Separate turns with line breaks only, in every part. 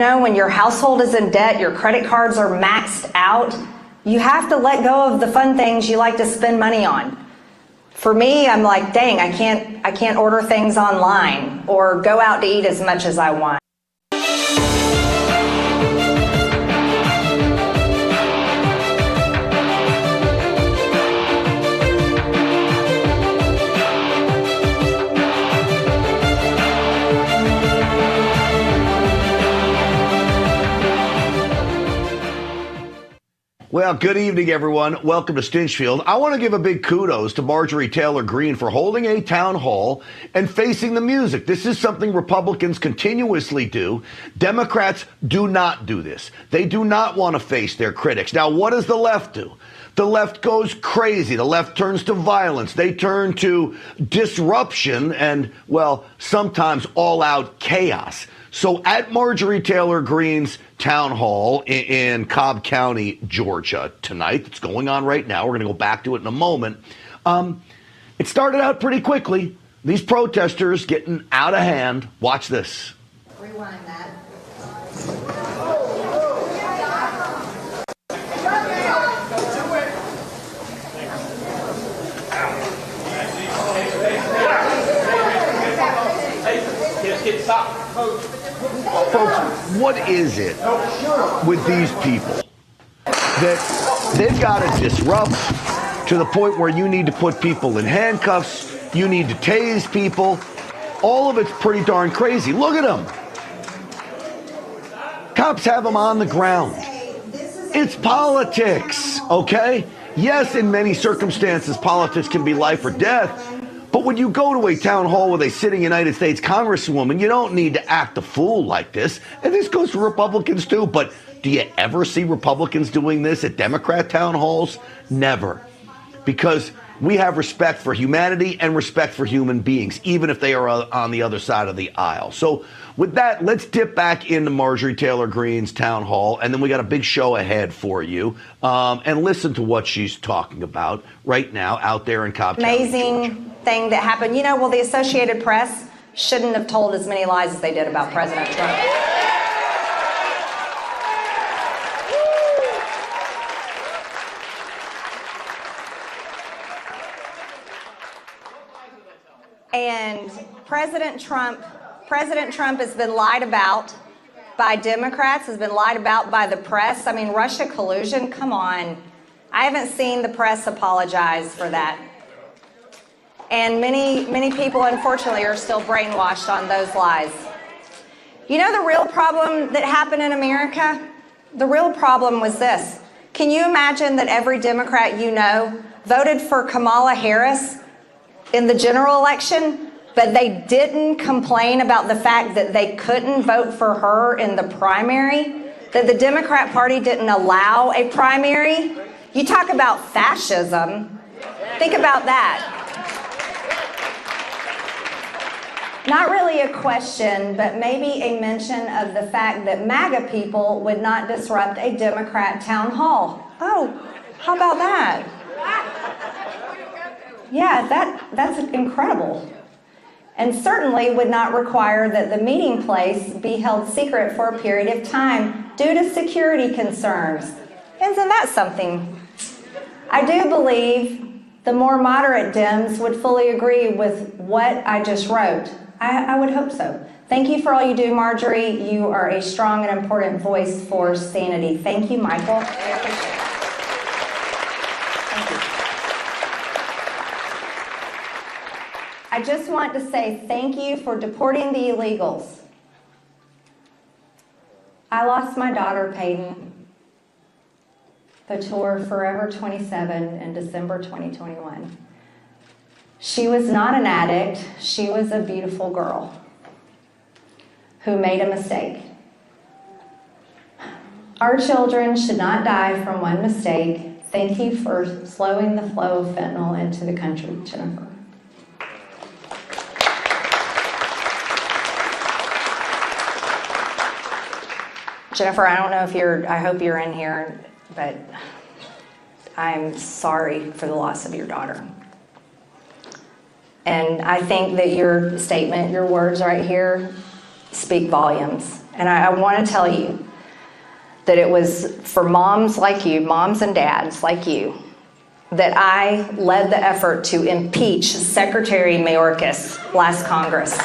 When your household is in debt, your credit cards are maxed out, you have to let go of the fun things you like to spend money on. For me, I'm like, dang, I can't order things online or go out to eat as much as I want.
Well, good evening, everyone. Welcome to Stinchfield. I want to give a big kudos to Marjorie Taylor Greene for holding a town hall and facing the music. This is something Republicans continuously do. Democrats do not do this. They do not want to face their critics. Now, what does the left do? The left goes crazy. The left turns to violence. They turn to disruption and, well, sometimes all-out chaos. So at Marjorie Taylor Greene's town hall in Cobb County, Georgia, tonight, it's going on right now. We're going to go back to it in a moment. It started out pretty quickly. These protesters getting out of hand. Watch this.
Rewind that.
Folks, what is it with these people that they've got to disrupt to the point where you need to put people in handcuffs, you need to tase people? All of it's pretty darn crazy. Look at them. Cops have them on the ground. It's politics, okay? Yes, in many circumstances, politics can be life or death. But when you go to a town hall with a sitting United States Congresswoman, you don't need to act a fool like this. And this goes for Republicans too. But do you ever see Republicans doing this at Democrat town halls? Never. Because we have respect for humanity and respect for human beings, even if they are on the other side of the aisle. So with that, let's dip back into Marjorie Taylor Greene's town hall, and then we got a big show ahead for you. And listen to what she's talking about right now out there in Cobb County,
Amazing thing that happened. Well, the Associated Press shouldn't have told as many lies as they did about President Trump. And President Trump has been lied about by Democrats, has been lied about by the press. I mean, Russia collusion, come on. I haven't seen the press apologize for that. And many people, unfortunately, are still brainwashed on those lies. The real problem that happened in America? The real problem was this. Can you imagine that every Democrat voted for Kamala Harris in the general election, but they didn't complain about the fact that they couldn't vote for her in the primary, that the Democrat Party didn't allow a primary? You talk about fascism. Think about that. Not really a question, but maybe a mention of the fact that MAGA people would not disrupt a Democrat town hall. Oh, how about that? Yeah, that's incredible. And certainly would not require that the meeting place be held secret for a period of time due to security concerns. Isn't that something? I do believe the more moderate Dems would fully agree with what I just wrote. I would hope so. Thank you for all you do, Marjorie. You are a strong and important voice for sanity. Thank you, Michael. I appreciate it. Thank you. I just want to say thank you for deporting the illegals. I lost my daughter, Peyton, the tour Forever 27 in December 2021. She was not an addict. She was a beautiful girl who made a mistake. Our children should not die from one mistake. Thank you for slowing the flow of fentanyl into the country, Jennifer. Jennifer, I don't know if I hope you're in here, but I'm sorry for the loss of your daughter. And I think that your statement, your words right here, speak volumes. And I want to tell you that it was for moms like you, moms and dads like you, that I led the effort to impeach Secretary Mayorkas last Congress.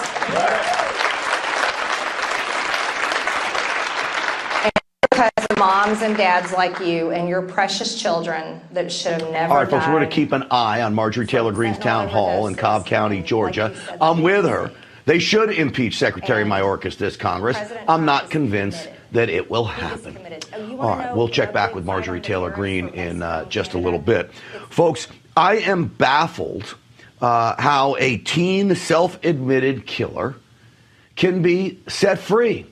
And because of moms and dads like you and your precious children that should have never died.
All right, folks, we're going to keep an eye on Marjorie Taylor Greene's town hall in Cobb County, Georgia. I'm with her. They should impeach Secretary Mayorkas this Congress. I'm not convinced that it will happen. All right, we'll check back with Marjorie Taylor Greene in just a little bit. Folks, I am baffled how a teen self-admitted killer can be set free.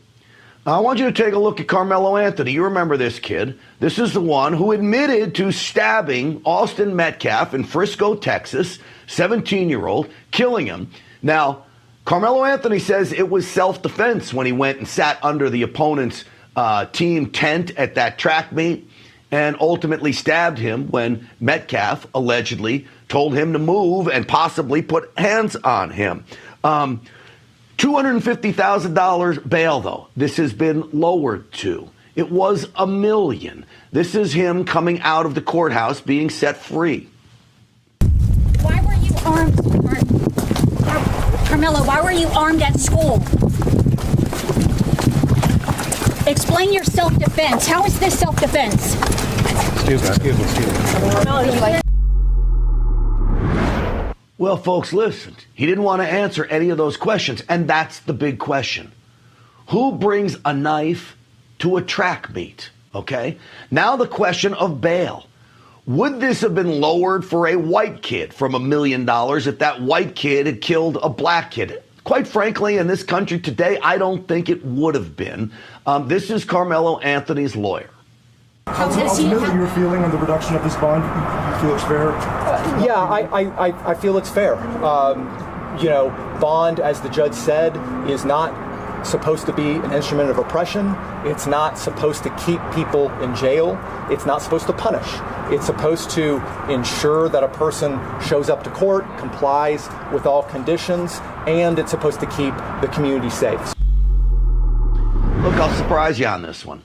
I want you to take a look at Carmelo Anthony. You remember this kid. This is the one who admitted to stabbing Austin Metcalf in Frisco, Texas, 17-year-old, killing him. Now, Carmelo Anthony says it was self-defense when he went and sat under the opponent's team tent at that track meet and ultimately stabbed him when Metcalf allegedly told him to move and possibly put hands on him. $250,000 bail, though. This has been lowered to. It was $1 million. This is him coming out of the courthouse being set free.
Why were you armed, Carmelo? Why were you armed at school? Explain your self-defense. How is this self-defense?
Excuse me.
Well, folks, listen. He didn't want to answer any of those questions, and that's the big question. Who brings a knife to a track meet? Okay? Now the question of bail. Would this have been lowered for a white kid from $1 million if that white kid had killed a black kid? Quite frankly, in this country today, I don't think it would have been. This is Carmelo Anthony's lawyer.
How familiar you're feeling on the reduction of this bond? You feel it's fair?
Yeah, I feel it's fair. Bond, as the judge said, is not supposed to be an instrument of oppression. It's not supposed to keep people in jail. It's not supposed to punish. It's supposed to ensure that a person shows up to court, complies with all conditions, and it's supposed to keep the community safe.
Look, I'll surprise you on this one.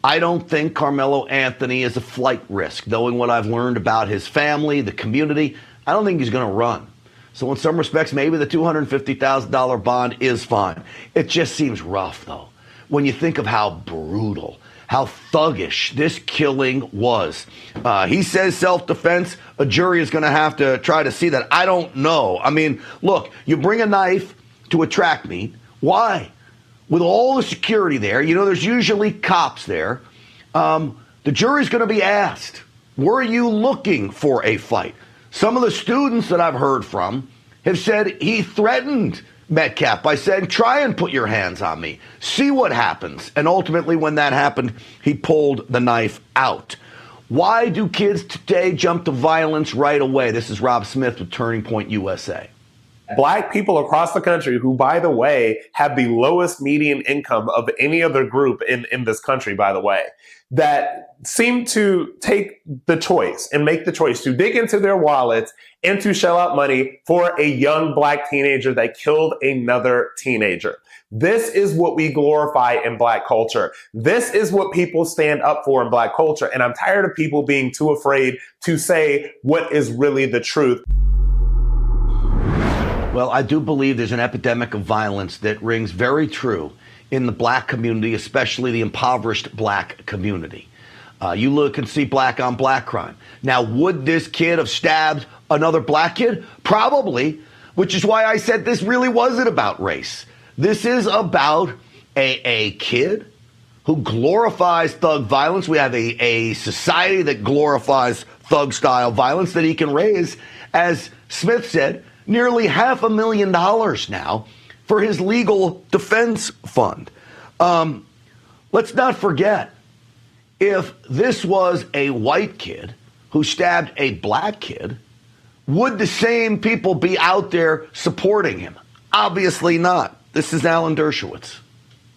I don't think Carmelo Anthony is a flight risk. Knowing what I've learned about his family, the community, I don't think he's going to run. So in some respects, maybe the $250,000 bond is fine. It just seems rough, though, when you think of how brutal, how thuggish this killing was. He says self-defense. A jury is going to have to try to see that. I don't know. I mean, look, you bring a knife to a track meet. Why? With all the security there, there's usually cops there. The jury's going to be asked, were you looking for a fight? Some of the students that I've heard from have said he threatened Metcalf by saying, try and put your hands on me. See what happens. And ultimately, when that happened, he pulled the knife out. Why do kids today jump to violence right away? This is Rob Smith with Turning Point USA.
Black people across the country who, by the way, have the lowest median income of any other group in this country, by the way, that seem to take the choice and make the choice to dig into their wallets and to shell out money for a young black teenager that killed another teenager. This is what we glorify in black culture. This is what people stand up for in black culture. And I'm tired of people being too afraid to say what is really the truth.
Well, I do believe there's an epidemic of violence that rings very true in the black community, especially the impoverished black community. You look and see black on black crime. Now, would this kid have stabbed another black kid? Probably, which is why I said this really wasn't about race. This is about a kid who glorifies thug violence. We have a society that glorifies thug-style violence that he can raise, as Smith said, nearly $500,000 now for his legal defense fund. Let's not forget, if this was a white kid who stabbed a black kid, would the same people be out there supporting him? Obviously not. This is Alan Dershowitz.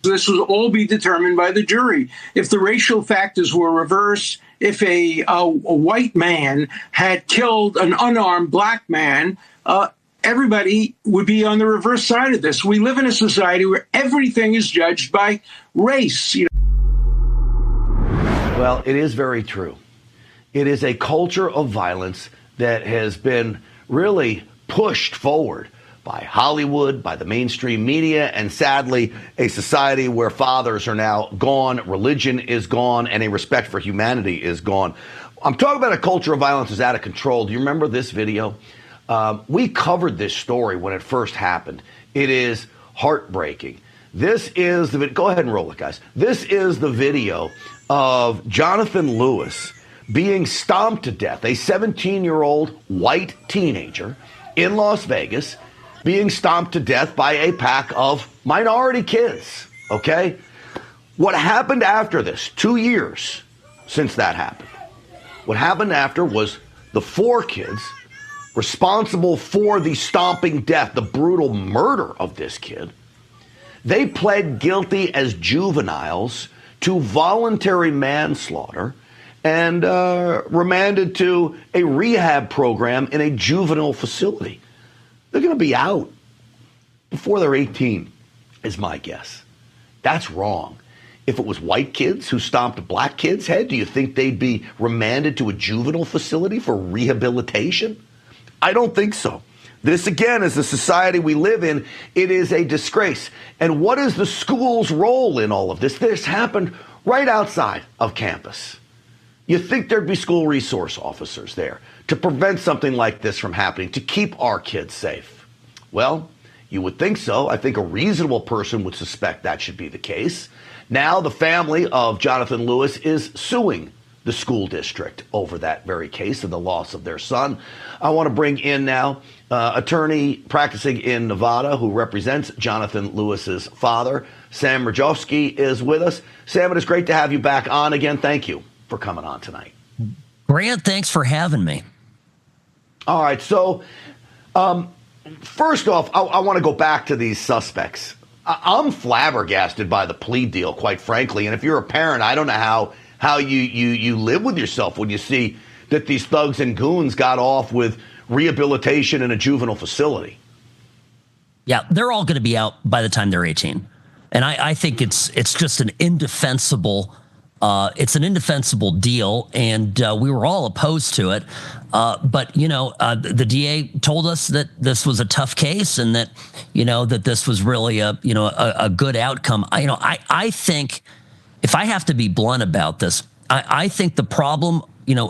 This will all be determined by the jury. If the racial factors were reversed, if a white man had killed an unarmed black man, everybody would be on the reverse side of this. We live in a society where everything is judged by race.
Well, it is very true. It is a culture of violence that has been really pushed forward by Hollywood, by the mainstream media, and sadly, a society where fathers are now gone, religion is gone, and a respect for humanity is gone. I'm talking about a culture of violence that's out of control. Do you remember this video? We covered this story when it first happened. It is heartbreaking. This is the go ahead and roll it, guys. This is the video of Jonathan Lewis being stomped to death, a 17-year-old white teenager in Las Vegas, being stomped to death by a pack of minority kids, okay? What happened after this, 2 years since that happened, what happened after was the 4 kids responsible for the stomping death, the brutal murder of this kid, they pled guilty as juveniles to voluntary manslaughter and remanded to a rehab program in a juvenile facility. They're going to be out before they're 18, is my guess. That's wrong. If it was white kids who stomped a black kid's head, do you think they'd be remanded to a juvenile facility for rehabilitation? I don't think so. This, again, is the society we live in. It is a disgrace. And what is the school's role in all of this? This happened right outside of campus. You think there'd be school resource officers there to prevent something like this from happening, to keep our kids safe? Well, you would think so. I think a reasonable person would suspect that should be the case. Now the family of Jonathan Lewis is suing the school district over that very case and the loss of their son. I want to bring in now attorney practicing in Nevada who represents Jonathan Lewis's father. Sam Rajovsky is with us. Sam, it is great to have you back on again. Thank you for coming on tonight.
Grant, thanks for having me.
All right. So first off, I want to go back to these suspects. I'm flabbergasted by the plea deal, quite frankly. And if you're a parent, I don't know how you live with yourself when you see that these thugs and goons got off with rehabilitation in a juvenile facility.
Yeah, they're all going to be out by the time they're 18. And I think it's just an indefensible deal, and we were all opposed to it. But, the DA told us that this was a tough case and that, that this was really a good outcome. I think, if I have to be blunt about this, I think the problem,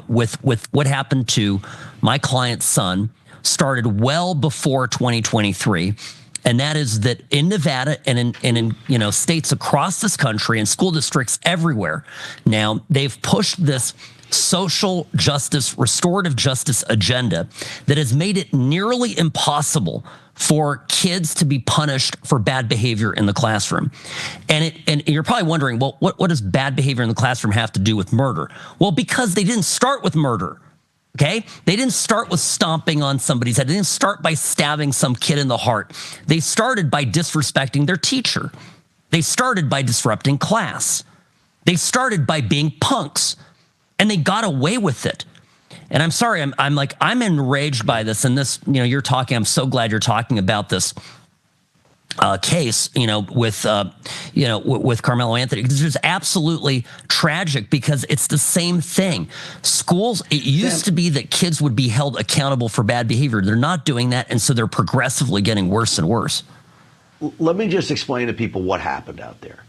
with what happened to my client's son started well before 2023. And that is that in Nevada and in states across this country and school districts everywhere now, they've pushed this social justice, restorative justice agenda that has made it nearly impossible for kids to be punished for bad behavior in the classroom. And you're probably wondering, well, what does bad behavior in the classroom have to do with murder? Well, because they didn't start with murder. Okay? They didn't start with stomping on somebody's head. They didn't start by stabbing some kid in the heart. They started by disrespecting their teacher. They started by disrupting class. They started by being punks, and they got away with it. And I'm sorry, I'm enraged by this. And this, you're talking, I'm so glad you're talking about this case, with Carmelo Anthony. This is absolutely tragic because it's the same thing. Schools, it used to be that kids would be held accountable for bad behavior. They're not doing that, and so they're progressively getting worse and worse.
Let me just explain to people what happened out there.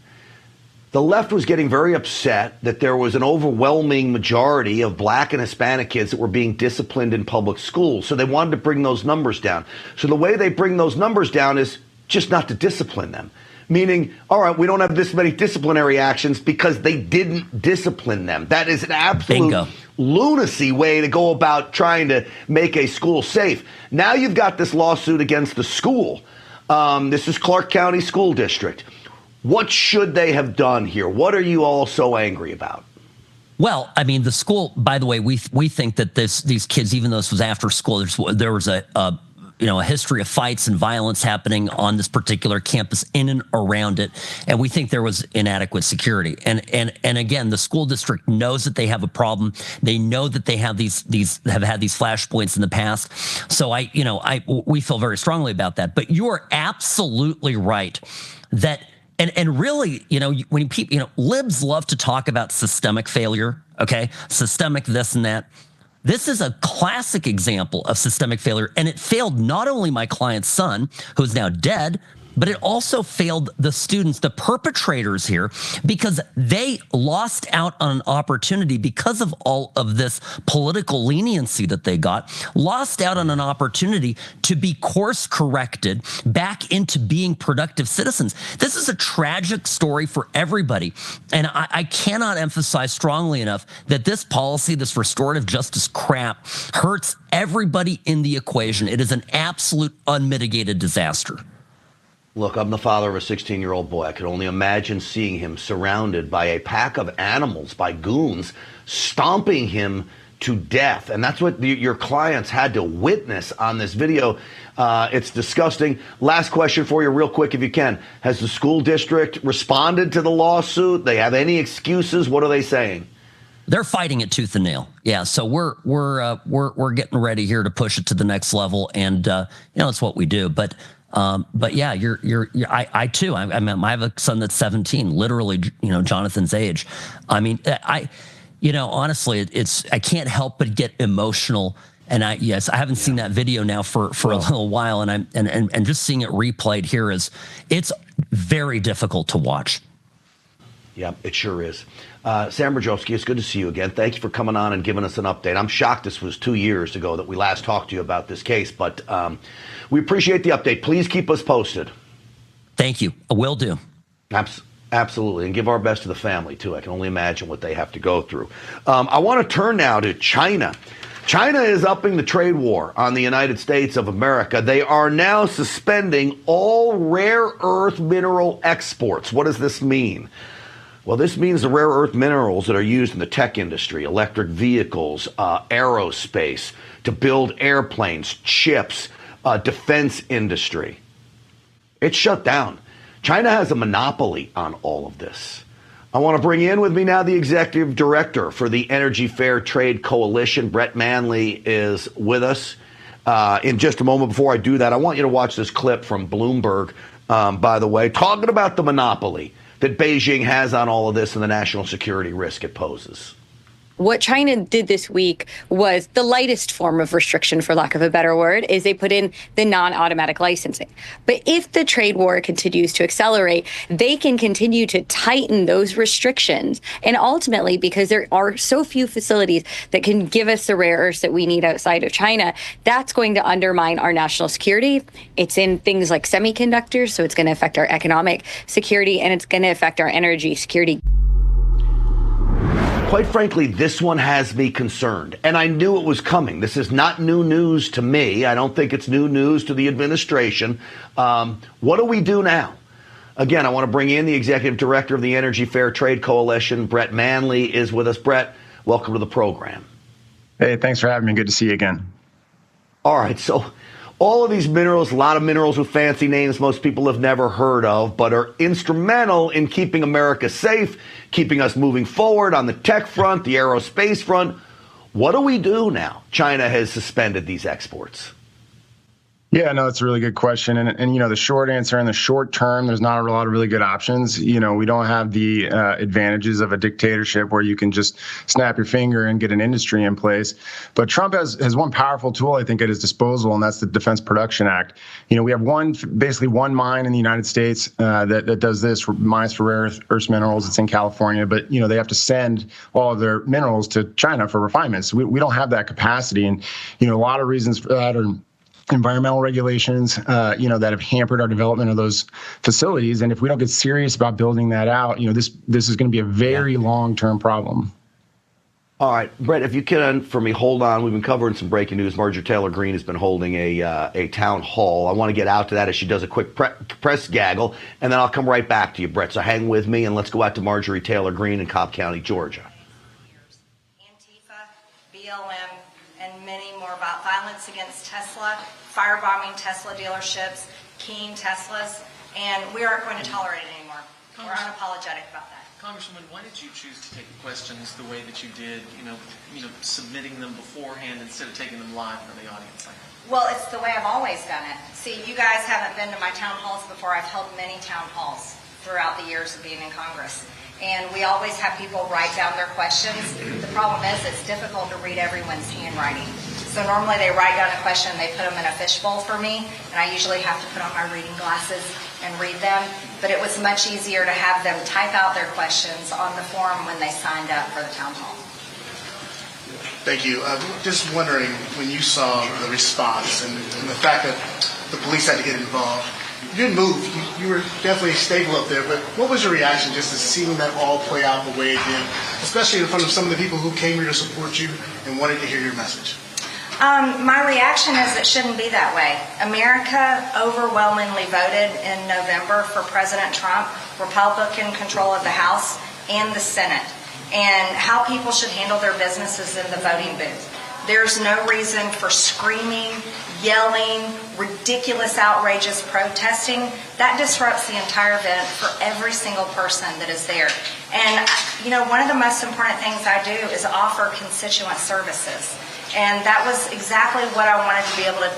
The left was getting very upset that there was an overwhelming majority of black and Hispanic kids that were being disciplined in public schools. So they wanted to bring those numbers down. So the way they bring those numbers down is just not to discipline them. Meaning, all right, we don't have this many disciplinary actions because they didn't discipline them. That is an absolute lunacy way to go about trying to make a school safe. Now you've got this lawsuit against the school. This is Clark County School District. What should they have done here? What are you all so angry about?
Well, I mean, the school, by the way, we think that these kids, even though this was after school, there was a a history of fights and violence happening on this particular campus in and around it, and we think there was inadequate security. And again, the school district knows that they have a problem. They know that they have have had these flashpoints in the past. So we feel very strongly about that. But you are absolutely right that. And really, when people, libs love to talk about systemic failure, okay? Systemic this and that. This is a classic example of systemic failure, and it failed not only my client's son, who's now dead, but it also failed the students, the perpetrators here, because they lost out on an opportunity because of all of this political leniency that they got, lost out on an opportunity to be course corrected back into being productive citizens. This is a tragic story for everybody. And I cannot emphasize strongly enough that this policy, this restorative justice crap, hurts everybody in the equation. It is an absolute unmitigated disaster.
Look, I'm the father of a 16-year-old boy. I could only imagine seeing him surrounded by a pack of animals, by goons, stomping him to death. And that's what your clients had to witness on this video. It's disgusting. Last question for you real quick, if you can. Has the school district responded to the lawsuit? They have any excuses? What are they saying?
They're fighting it tooth and nail. Yeah, so we're getting ready here to push it to the next level, and it's what we do. But yeah, I too. I have a son that's 17, literally, Jonathan's age. I mean, honestly, I can't help but get emotional. And I haven't seen that video now for a little while, and just seeing it replayed here it's very difficult to watch.
Yeah, it sure is. Sam Brzezinski, it's good to see you again. Thank you for coming on and giving us an update. I'm shocked this was 2 years ago that we last talked to you about this case, but we appreciate the update. Please keep us posted.
Thank you. I will do.
Absolutely. And give our best to the family, too. I can only imagine what they have to go through. I want to turn now to China. China is upping the trade war on the United States of America. They are now suspending all rare earth mineral exports. What does this mean? Well, this means the rare earth minerals that are used in the tech industry, electric vehicles, aerospace, to build airplanes, chips, defense industry. It's shut down. China has a monopoly on all of this. I want to bring in with me now the executive director for the Energy Fair Trade Coalition. Brett Manley is with us. In just a moment, before I do that, I want you to watch this clip from Bloomberg, by the way, talking about the monopoly that Beijing has on all of this and the national security risk it poses.
What China did this week was the lightest form of restriction, for lack of a better word, is they put in the non-automatic licensing. But if the trade war continues to accelerate, they can continue to tighten those restrictions. And ultimately, because there are so few facilities that can give us the rare earths that we need outside of China, that's going to undermine our national security. It's in things like semiconductors, so it's going to affect our economic security, and it's going to affect our energy security.
Quite frankly, this one has me concerned, and I knew it was coming. This is not new news to me. I don't think it's new news to the administration. What do we do now? Again, I want to bring in the executive director of the Energy Fair Trade Coalition. Brett Manley is with us. Brett, welcome to the program.
Hey, thanks for having me. Good to see you again.
All right, so all of these minerals, a lot of minerals with fancy names most people have never heard of, but are instrumental in keeping America safe, keeping us moving forward on the tech front, the aerospace front. What do we do now? China has suspended these exports.
Yeah, no, that's a really good question. And the short answer, in the short term, there's not a lot of really good options. We don't have the advantages of a dictatorship where you can just snap your finger and get an industry in place. But Trump has one powerful tool, I think, at his disposal, and that's the Defense Production Act. We have basically one mine in the United States that does this, mines for rare earth minerals. It's in California, but they have to send all of their minerals to China for refinement. So we don't have that capacity, and a lot of reasons for that are environmental regulations, that have hampered our development of those facilities. And if we don't get serious about building that out, this is going to be a very long-term problem.
All right, Brett, if you can, for me, hold on. We've been covering some breaking news. Marjorie Taylor Greene has been holding a town hall. I want to get out to that as she does a quick press gaggle, and then I'll come right back to you, Brett. So hang with me, and let's go out to Marjorie Taylor Greene in Cobb County, Georgia.
Antifa, BLM, and many more violence against Tesla, firebombing Tesla dealerships, keying Teslas, and we aren't going to tolerate it anymore. We're unapologetic about that.
Congresswoman, why did you choose to take the questions the way that you did, submitting them beforehand instead of taking them live from the audience?
Well, it's the way I've always done it. See, you guys haven't been to my town halls before. I've held many town halls throughout the years of being in Congress. And we always have people write down their questions. The problem is it's difficult to read everyone's handwriting. So normally they write down a question, they put them in a fishbowl for me, and I usually have to put on my reading glasses and read them. But it was much easier to have them type out their questions on the form when they signed up for the town hall.
Thank you. Just wondering, when you saw the response and the fact that the police had to get involved, you didn't move. You were definitely stable up there, but what was your reaction just to seeing that all play out the way it did, especially in front of some of the people who came here to support you and wanted to hear your message?
My reaction is it shouldn't be that way. America overwhelmingly voted in November for President Trump, Republican control of the House and the Senate, and how people should handle their businesses in the voting booth. There's no reason for screaming, yelling, ridiculous, outrageous protesting. That disrupts the entire event for every single person that is there. And, one of the most important things I do is offer constituent services. And that was exactly what I wanted to be able to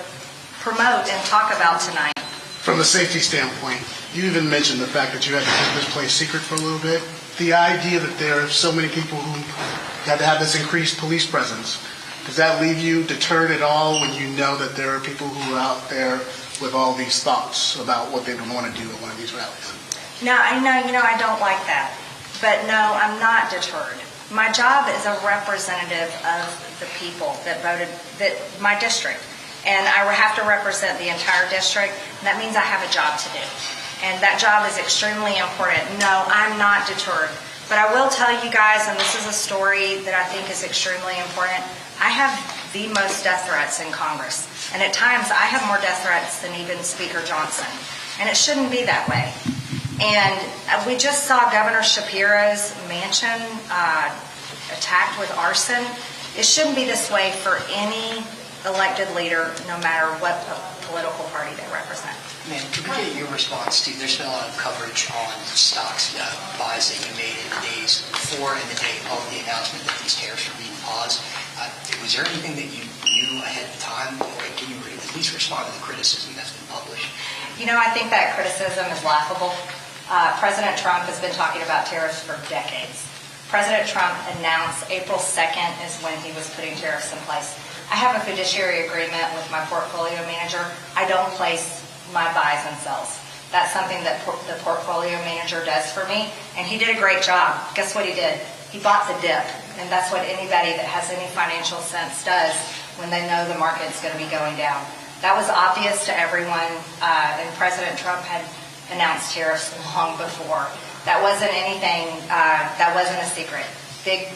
promote and talk about tonight.
From a safety standpoint, you even mentioned the fact that you had to keep this place secret for a little bit. The idea that there are so many people who had to have this increased police presence, does that leave you deterred at all when you know that there are people who are out there with all these thoughts about what they would want to do at one of these rallies?
No, I don't like that. But no, I'm not deterred. My job is a representative of the people that voted, my district. And I have to represent the entire district, and that means I have a job to do. And that job is extremely important. No, I'm not deterred. But I will tell you guys, and this is a story that I think is extremely important, I have the most death threats in Congress. And at times, I have more death threats than even Speaker Johnson. And it shouldn't be that way. And we just saw Governor Shapiro's mansion attacked with arson. It shouldn't be this way for any elected leader, no matter what political party they represent.
Ma'am, could we get your response to, there's been a lot of coverage on stocks buys that you made in the days before and the day of the announcement that these tariffs were being paused. Was there anything that you knew ahead of time, or can you at least respond to the criticism that's been published?
I think that criticism is laughable. President Trump has been talking about tariffs for decades. President Trump announced April 2nd is when he was putting tariffs in place. I have a fiduciary agreement with my portfolio manager. I don't place my buys and sells. That's something that the portfolio manager does for me, and he did a great job. Guess what he did? He bought the dip, and that's what anybody that has any financial sense does when they know the market's going to be going down. That was obvious to everyone, and President Trump had announced tariffs long before. That wasn't anything, that wasn't a secret. Big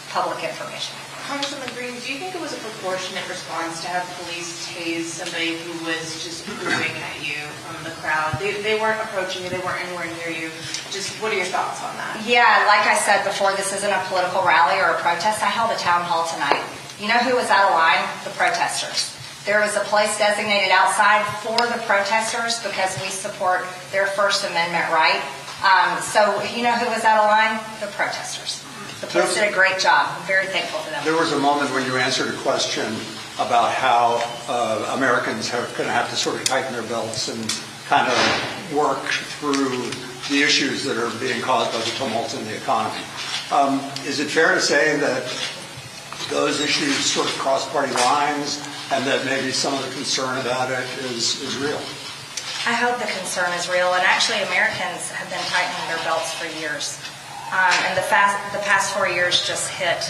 public information.
Congresswoman Greene, do you think it was a proportionate response to have police tase somebody who was just moving at you from the crowd? They weren't approaching you, they weren't anywhere near you. Just what are your thoughts on that?
Yeah, like I said before, this isn't a political rally or a protest. I held a town hall tonight. You know who was out of line? The protesters. There was a place designated outside for the protesters because we support their First Amendment right. So you know who was out of line? The protesters. The police did a great job. I'm very thankful for them.
There was a moment when you answered a question about how Americans are going to have to sort of tighten their belts and kind of work through the issues that are being caused by the tumult in the economy. Is it fair to say that those issues sort of cross party lines and that maybe some of the concern about it is real?
I hope the concern is real, and actually Americans have been tightening their belts for years. And the past 4 years just hit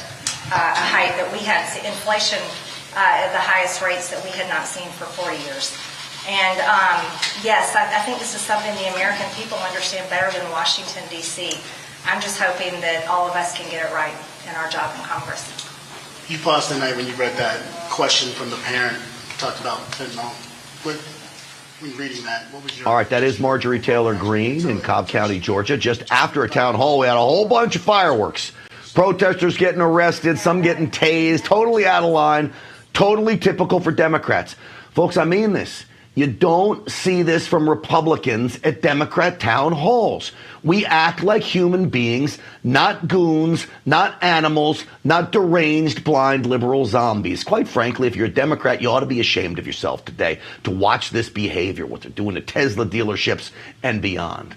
a height that we had inflation at the highest rates that we had not seen for 40 years. And yes, I think this is something the American people understand better than Washington, D.C. I'm just hoping that all of us can get it right in our job in Congress.
You paused tonight when you read that question from the parent, talked about fentanyl. Reading that, what was your...
All right, that is Marjorie Taylor Greene in Cobb County, Georgia. Just after a town hall, we had a whole bunch of fireworks Protesters getting arrested, some getting tased, totally out of line, totally typical for Democrats. Folks, I mean this. You don't see this from Republicans at Democrat town halls. We act like human beings, not goons, not animals, not deranged, blind liberal zombies. Quite frankly, if you're a Democrat, you ought to be ashamed of yourself today to watch this behavior, what they're doing to Tesla dealerships and beyond.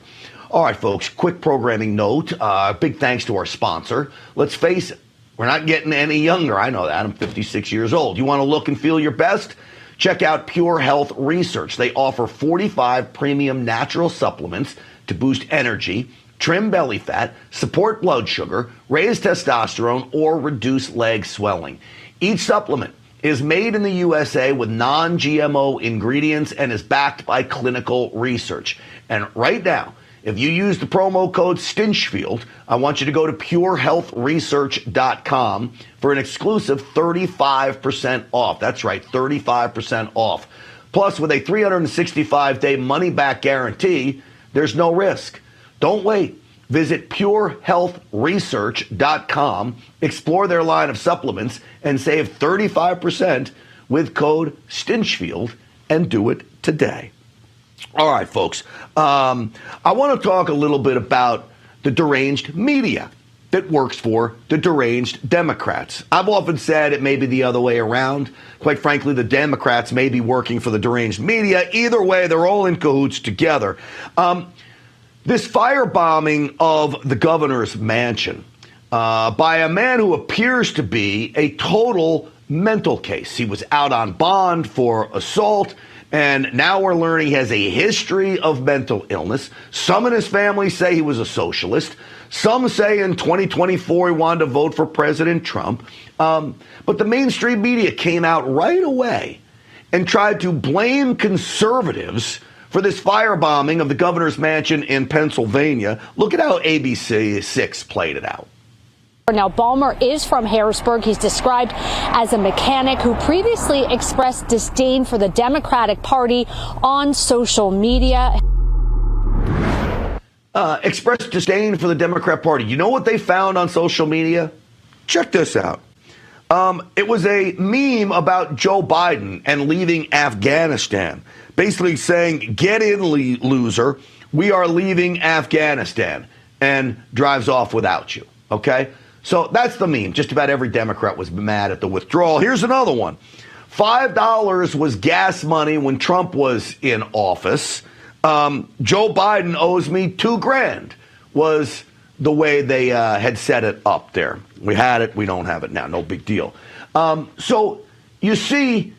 All right, folks, quick programming note. Big thanks to our sponsor. Let's face it, we're not getting any younger. I know that. I'm 56 years old. You want to look and feel your best? Check out Pure Health Research. They offer 45 premium natural supplements to boost energy, trim belly fat, support blood sugar, raise testosterone, or reduce leg swelling. Each supplement is made in the USA with non-GMO ingredients and is backed by clinical research. And right now, if you use the promo code Stinchfield, I want you to go to purehealthresearch.com for an exclusive 35% off. That's right, 35% off. Plus, with a 365-day money-back guarantee, there's no risk. Don't wait. Visit purehealthresearch.com, explore their line of supplements, and save 35% with code Stinchfield, and do it today. All right, folks. I want to talk a little bit about the deranged media that works for the deranged Democrats. I've often said it may be the other way around. Quite frankly, the Democrats may be working for the deranged media. Either way, they're all in cahoots together. This firebombing of the governor's mansion by a man who appears to be a total mental case. He was out on bond for assault. And now we're learning he has a history of mental illness. Some in his family say he was a socialist. Some say in 2024 he wanted to vote for President Trump. But the mainstream media came out right away and tried to blame conservatives for this firebombing of the governor's mansion in Pennsylvania. Look at how ABC 6 played it out.
Now, Ballmer is from Harrisburg. He's described as a mechanic who previously expressed disdain for the Democratic Party on social media.
Expressed disdain for the Democrat Party. You know what they found on social media? Check this out. It was a meme about Joe Biden and leaving Afghanistan. Basically saying, get in, loser. We are leaving Afghanistan. And drives off without you. Okay? So that's the meme. Just about every Democrat was mad at the withdrawal. Here's another one. $5 was gas money when Trump was in office. Joe Biden owes me $2,000 was the way they had set it up there. We had it. We don't have it now. No big deal. So you see,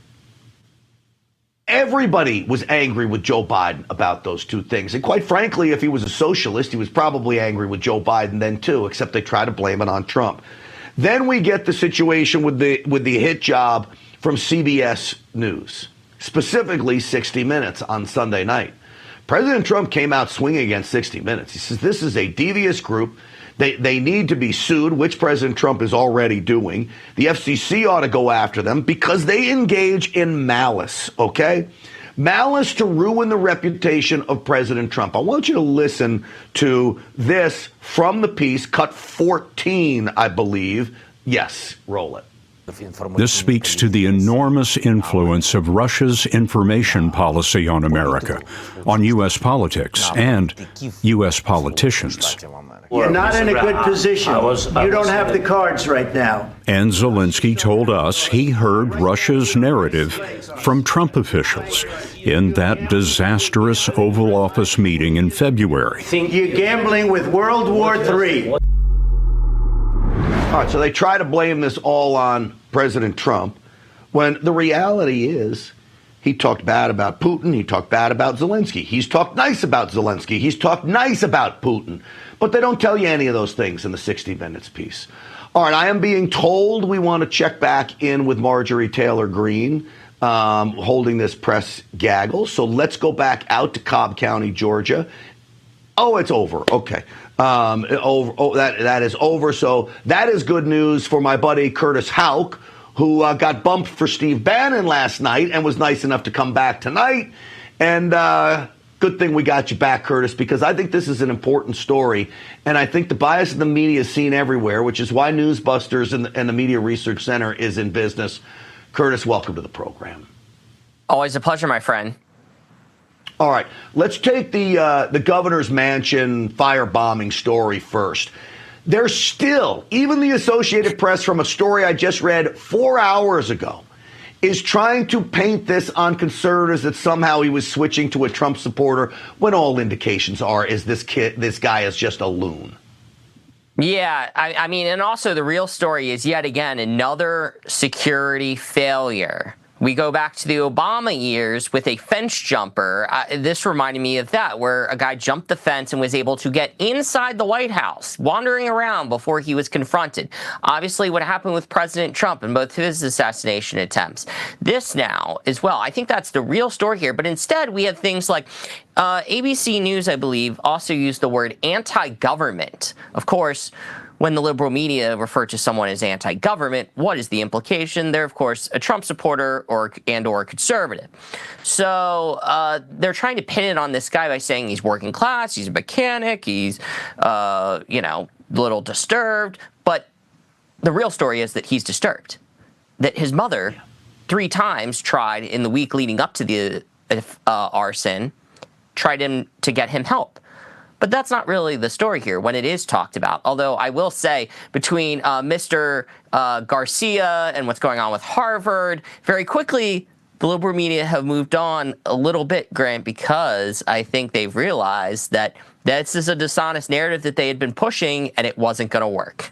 everybody was angry with Joe Biden about those two things. And quite frankly, if he was a socialist, he was probably angry with Joe Biden then too, except they try to blame it on Trump. Then we get the situation with the hit job from CBS News, specifically 60 Minutes on Sunday night. President Trump came out swinging against 60 Minutes. He says this is a devious group. They need to be sued, which President Trump is already doing. The FCC ought to go after them because they engage in malice, okay? Malice to ruin the reputation of President Trump. I want you to listen to this from the piece, cut 14, I believe. Yes, roll it.
This speaks to the enormous influence of Russia's information policy on America, on U.S. politics, and U.S. politicians.
You're not in a good position. You don't have the cards right now.
And Zelensky told us he heard Russia's narrative from Trump officials in that disastrous Oval Office meeting in February.
You're gambling with World War III.
All right, so they try to blame this all on President Trump, when the reality is he talked bad about Putin, he talked bad about Zelensky, he's talked nice about Zelensky, he's talked nice about Putin, but they don't tell you any of those things in the 60 Minutes piece. All right, I am being told we want to check back in with Marjorie Taylor Greene holding this press gaggle, so let's go back out to Cobb County, Georgia. Oh, it's over. Okay. That is over. So that is good news for my buddy Curtis Houck, who got bumped for Steve Bannon last night and was nice enough to come back tonight. And good good thing we got you back, Curtis, because I think this is an important story. And I think the bias of the media is seen everywhere, which is why Newsbusters and the Media Research Center is in business. Curtis, welcome to the program.
Always a pleasure, my friend.
All right, let's take the governor's mansion firebombing story first. There's still, even the Associated Press, from a story I just read 4 hours ago, is trying to paint this on conservatives that somehow he was switching to a Trump supporter, when all indications are is this guy is just a loon.
Yeah, I mean, and also the real story is yet again another security failure. We go back to the Obama years with a fence jumper. This reminded me of that, where a guy jumped the fence and was able to get inside the White House, wandering around before he was confronted. Obviously, what happened with President Trump and both his assassination attempts. This now as well. I think that's the real story here. But instead, we have things like ABC News, I believe, also used the word anti-government. Of course, when the liberal media refer to someone as anti-government, what is the implication? They're, of course, a Trump supporter or a conservative. So they're trying to pin it on this guy by saying he's working class, he's a mechanic, he's, a little disturbed. But the real story is that he's disturbed. That his mother 3 times tried in the week leading up to the arson, tried to get him help. But that's not really the story here when it is talked about. Although I will say, between Mr. Garcia and what's going on with Harvard, very quickly the liberal media have moved on a little bit, Grant, because I think they've realized that this is a dishonest narrative that they had been pushing and it wasn't going to work.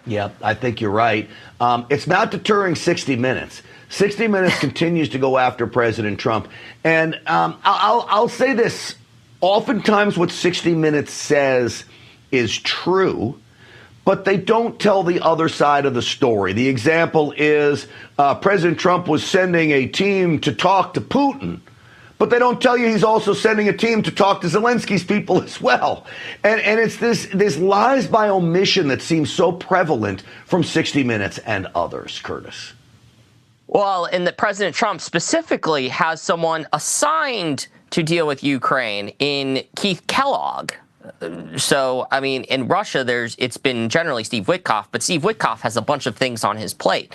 Yeah, I think you're right. It's not deterring 60 Minutes. 60 Minutes continues to go after President Trump. And I'll say this. Oftentimes what 60 Minutes says is true, but they don't tell the other side of the story. The example is President Trump was sending a team to talk to Putin, but they don't tell you he's also sending a team to talk to Zelensky's people as well. And it's this lies by omission that seems so prevalent from 60 Minutes and others, Curtis.
Well, and that President Trump specifically has someone assigned to deal with Ukraine in Keith Kellogg. So, I mean, in Russia, it's been generally Steve Witkoff, but Steve Witkoff has a bunch of things on his plate.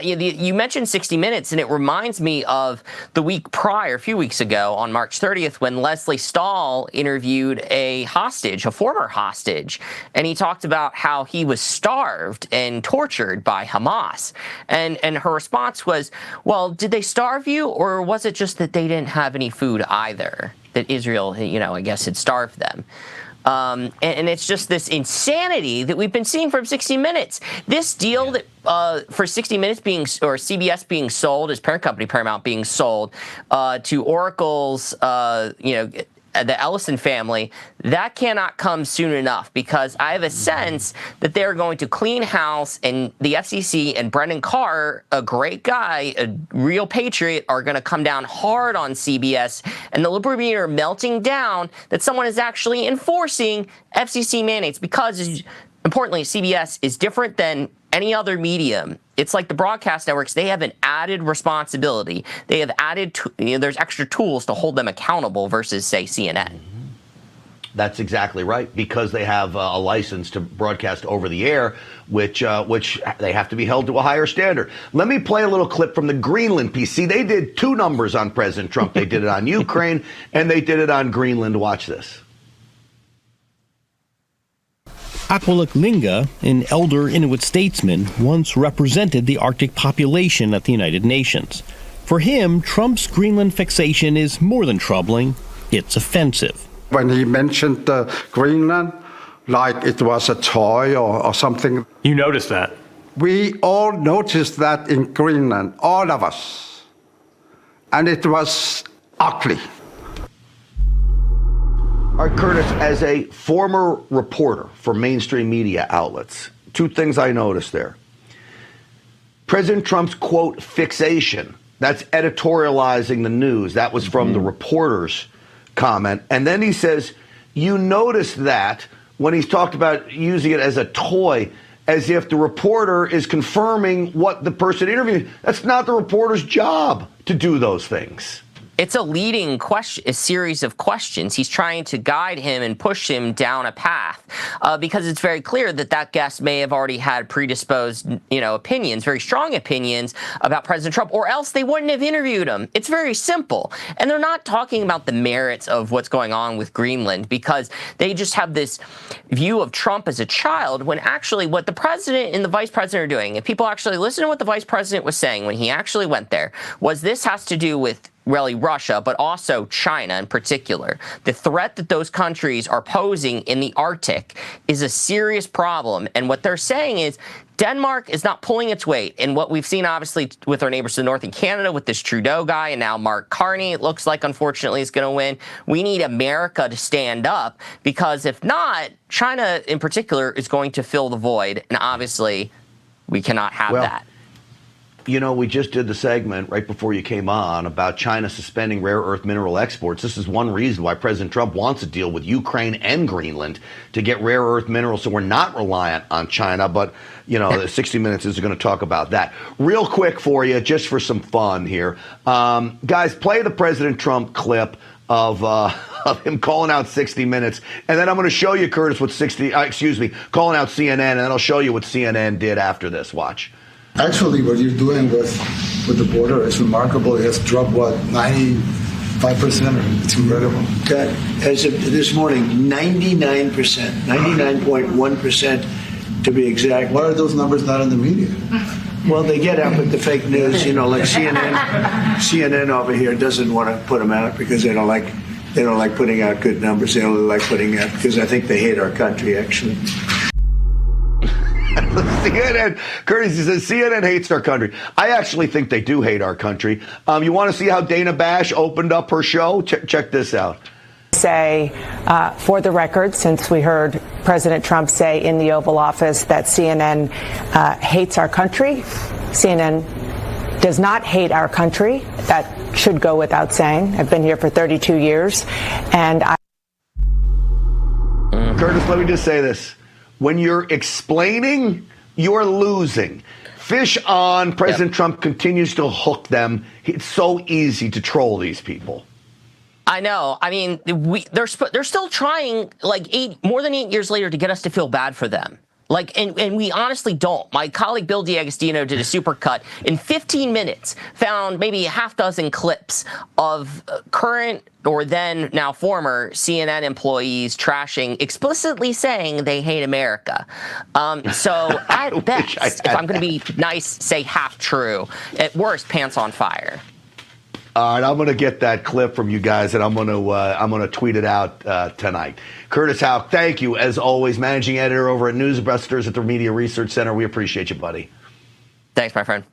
You mentioned 60 Minutes, and it reminds me of the week prior, a few weeks ago, on March 30th, when Leslie Stahl interviewed a former hostage, and he talked about how he was starved and tortured by Hamas. And her response was, well, did they starve you, or was it just that they didn't have any food either? That Israel, I guess, had starved them. And it's just this insanity that we've been seeing from 60 Minutes. This deal that for 60 Minutes or CBS being sold, as parent company Paramount being sold to Oracle's, the Ellison family, that cannot come soon enough, because I have a sense that they're going to clean house, and the FCC and Brendan Carr, a great guy, a real patriot, are going to come down hard on CBS, and the liberal media are melting down that someone is actually enforcing FCC mandates, because, importantly, CBS is different than any other medium. It's like the broadcast networks. They have an added responsibility. They have added, there's extra tools to hold them accountable versus, say, CNN.
That's exactly right, because they have a license to broadcast over the air, which they have to be held to a higher standard. Let me play a little clip from the Greenland piece. See, they did 2 numbers on President Trump. They did it on Ukraine, and they did it on Greenland. Watch this.
Akwalik Linga, an elder Inuit statesman, once represented the Arctic population at the United Nations. For him, Trump's Greenland fixation is more than troubling, it's offensive.
When he mentioned Greenland, like it was a toy or something.
You noticed that?
We all noticed that in Greenland, all of us. And it was ugly.
All right, Curtis, as a former reporter for mainstream media outlets, 2 things I noticed there. President Trump's, quote, fixation, that's editorializing the news. That was from the reporter's comment. And then he says, you notice that when he's talked about using it as a toy, as if the reporter is confirming what the person interviewed. That's not the reporter's job to do those things.
It's a leading question, a series of questions. He's trying to guide him and push him down a path because it's very clear that that guest may have already had predisposed, opinions, very strong opinions about President Trump, or else they wouldn't have interviewed him. It's very simple. And they're not talking about the merits of what's going on with Greenland because they just have this view of Trump as a child when actually what the president and the vice president are doing, if people actually listen to what the vice president was saying when he actually went there, was this has to do with really Russia, but also China in particular. The threat that those countries are posing in the Arctic is a serious problem. And what they're saying is Denmark is not pulling its weight. And what we've seen, obviously, with our neighbors to the north in Canada, with this Trudeau guy, and now Mark Carney, it looks like, unfortunately, is going to win. We need America to stand up, because if not, China in particular is going to fill the void. And obviously, we cannot have that.
We just did the segment right before you came on about China suspending rare earth mineral exports. This is one reason why President Trump wants to deal with Ukraine and Greenland to get rare earth minerals so we're not reliant on China. But, 60 Minutes is going to talk about that. Real quick for you, just for some fun here. Guys, play the President Trump clip of him calling out 60 Minutes. And then I'm going to show you, Curtis, what calling out CNN. And then I'll show you what CNN did after this. Watch.
Actually, what you're doing with the border is remarkable. It has dropped, 95%? It's incredible.
Okay. As of this morning, 99%, 99.1% to be exact.
Why are those numbers not in the media?
Well, they get out with the fake news, like CNN. CNN over here doesn't want to put them out because they don't like putting out good numbers. They only like putting out because I think they hate our country, actually.
CNN, Curtis, he says CNN hates our country. I actually think they do hate our country. You want to see how Dana Bash opened up her show? Check this out.
Say, for the record, since we heard President Trump say in the Oval Office that CNN hates our country, CNN does not hate our country. That should go without saying. I've been here for 32 years, and
Curtis, let me just say this. When you're explaining, you're losing. Fish on. President Trump continues to hook them. It's so easy to troll these people.
I know. I mean, they're still trying, more than 8 years later, to get us to feel bad for them. And we honestly don't. My colleague Bill D'Agostino did a supercut in 15 minutes, found maybe a half dozen clips of current or then now former CNN employees trashing, explicitly saying they hate America. So at best, if I'm going to be nice, say half true. At worst, pants on fire.
All right, I'm going to get that clip from you guys, and I'm going to tweet it out tonight. Curtis Howe, thank you, as always, managing editor over at Newsbusters at the Media Research Center. We appreciate you, buddy.
Thanks, my friend.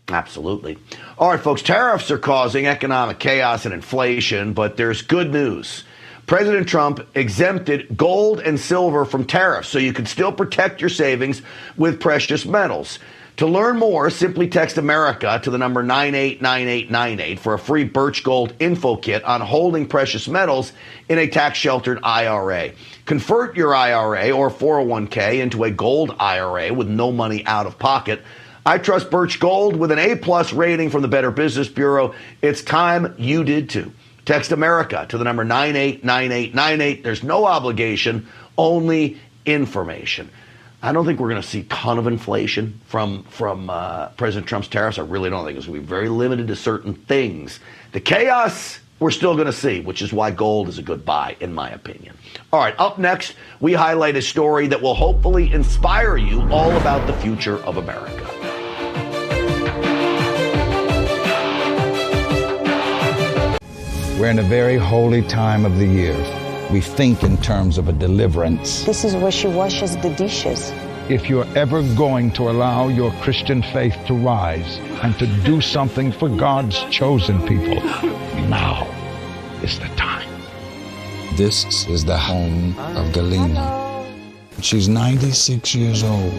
Absolutely. All right, folks, tariffs are causing economic chaos and inflation, but there's good news. President Trump exempted gold and silver from tariffs, so you can still protect your savings with precious metals. To learn more, simply text America to the number 989898 for a free Birch Gold info kit on holding precious metals in a tax-sheltered IRA. Convert your IRA or 401k into a gold IRA with no money out of pocket. I trust Birch Gold with an A+ rating from the Better Business Bureau. It's time you did too. Text America to the number 989898. There's no obligation, only information. I don't think we're going to see a ton of inflation from President Trump's tariffs. I really don't think it's going to be very limited to certain things. The chaos we're still going to see, which is why gold is a good buy, in my opinion. All right, up next, we highlight a story that will hopefully inspire you all about the future of America.
We're in a very holy time of the year. We think in terms of a deliverance.
This is where she washes the dishes.
If you're ever going to allow your Christian faith to rise and to do something for God's chosen people, now is the time. This is the home of Galena. She's 96 years old.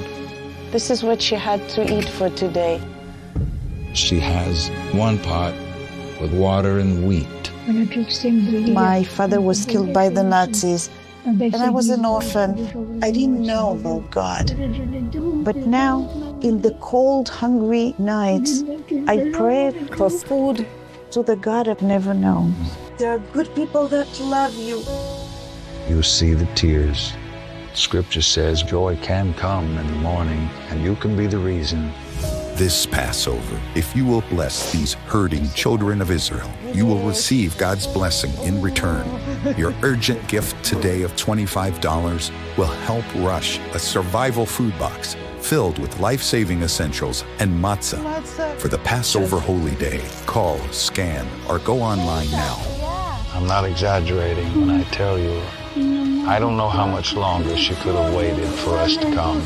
This is what she had to eat for today.
She has one pot with water and wheat.
My father was killed by the Nazis, and I was an orphan. I didn't know about God. But now, in the cold, hungry nights, I prayed for food to the God I've never known. There are good people that love you.
You see the tears. Scripture says joy can come in the morning, and you can be the reason.
This Passover, if you will bless these hurting children of Israel, you will receive God's blessing in return. Your urgent gift today of $25 will help Rush, a survival food box filled with life-saving essentials and matzah for the Passover holy day. Call, scan, or go online now.
I'm not exaggerating when I tell you, I don't know how much longer she could have waited for us to come.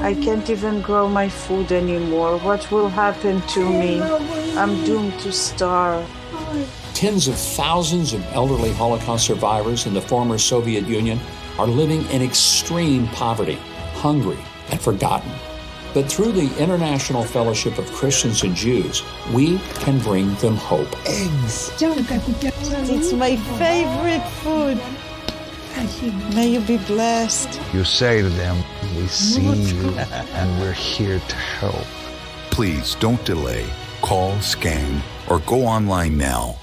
I can't even grow my food anymore. What will happen to me? I'm doomed to starve.
Tens of thousands of elderly Holocaust survivors in the former Soviet Union are living in extreme poverty, hungry, and forgotten. But through the International Fellowship of Christians and Jews, we can bring them hope.
Eggs. It's my favorite food. May you be blessed.
You say to them, we see you and we're here to help.
Please don't delay. Call, scan, or go online now.